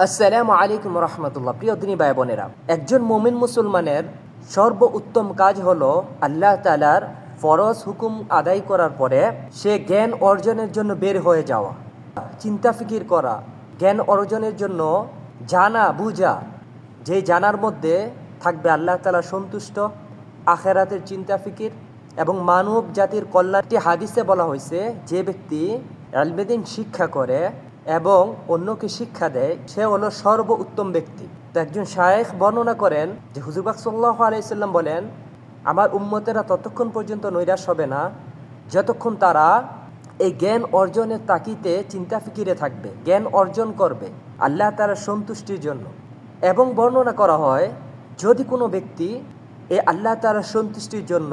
আসসালামু আলাইকুম রহমতুল্লাহ। প্রিয় দিনী ভাই বোনেরা, একজন মুমিন মুসলমানের সর্বোত্তম কাজ হলো আল্লাহ তাআলার ফরজ হুকুম আদায় করার পরে সে জ্ঞান অর্জনের জন্য বের হয়ে যাওয়া, চিন্তা ফিকির করা, জ্ঞান অর্জনের জন্য জানা বুঝা, যে জানার মধ্যে থাকবে আল্লাহ তাআলা সন্তুষ্ট, আখেরাতের চিন্তা ফিকির এবং মানব জাতির কল্যাণটি। হাদিসে বলা হয়েছে, যে ব্যক্তি ইলমে শিক্ষা করে এবং অন্যকে শিক্ষা দেয় সে হলো সর্ব উত্তম ব্যক্তি। তো একজন শায়েখ বর্ণনা করেন যে হুজুর পাক সাল্লাল্লাহু আলাইহি সাল্লাম বলেন, আমার উম্মতেরা ততক্ষণ পর্যন্ত নৈরাশ হবে না যতক্ষণ তারা এই জ্ঞান অর্জনের তাকিতে চিন্তা ফিকিরে থাকবে, জ্ঞান অর্জন করবে আল্লাহ তাআলার সন্তুষ্টির জন্য। এবং বর্ণনা করা হয়, যদি কোনো ব্যক্তি এই আল্লাহ তাআলার সন্তুষ্টির জন্য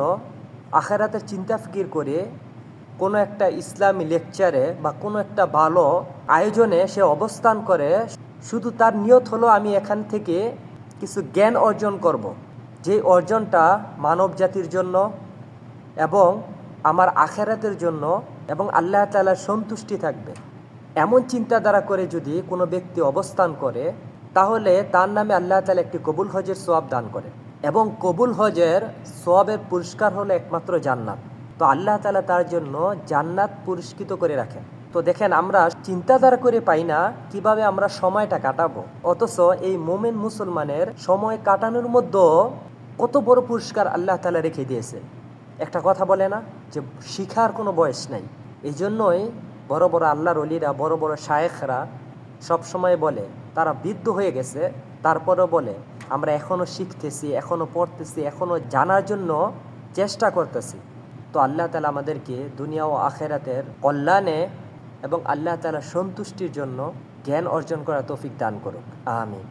আখেরাতের চিন্তা ফিকির করে কোনো একটা ইসলামী লেকচারে বা কোনো একটা ভালো আয়োজনে সে অবস্থান করে, শুধু তার নিয়ত হলো আমি এখান থেকে কিছু জ্ঞান অর্জন করব, যে অর্জনটা মানব জাতির জন্য এবং আমার আখেরাতের জন্য এবং আল্লাহ তাআলার সন্তুষ্টি থাকবে, এমন চিন্তাধারা করে যদি কোনো ব্যক্তি অবস্থান করে, তাহলে তার নামে আল্লাহ তাআলা একটি কবুল হজের সওয়াব দান করে এবং কবুল হজের সওয়াবের পুরস্কার হলো একমাত্র জান্নাত। তো আল্লাহ তাআলা তার জন্য জান্নাত পুরস্কৃত করে রাখেন। তো দেখেন, আমরা চিন্তাধারা করে পাই না কিভাবে আমরা সময়টা কাটাবো, অথচ এই মুমিন মুসলমানের সময় কাটানোর মধ্যে কত বড় পুরস্কার আল্লাহ তাআলা রেখে দিয়েছে। একটা কথা বলে না যে শিখার কোনো বয়স নাই। এই জন্যই বড় বড় আল্লাহর ওলিরা, বড় বড় শায়েখরা সবসময় বলে, তারা বৃদ্ধ হয়ে গেছে তারপরেও বলে, আমরা এখনও শিখতেছি, এখনও পড়তেছি, এখনও জানার জন্য চেষ্টা করতেছি। তো আল্লাহ তাআলা আমাদেরকে দুনিয়া ও আখেরাতের কল্যাণে এবং আল্লাহ তাআলার সন্তুষ্টির জন্য জ্ঞান অর্জন করার তৌফিক দান করুক। আমিন।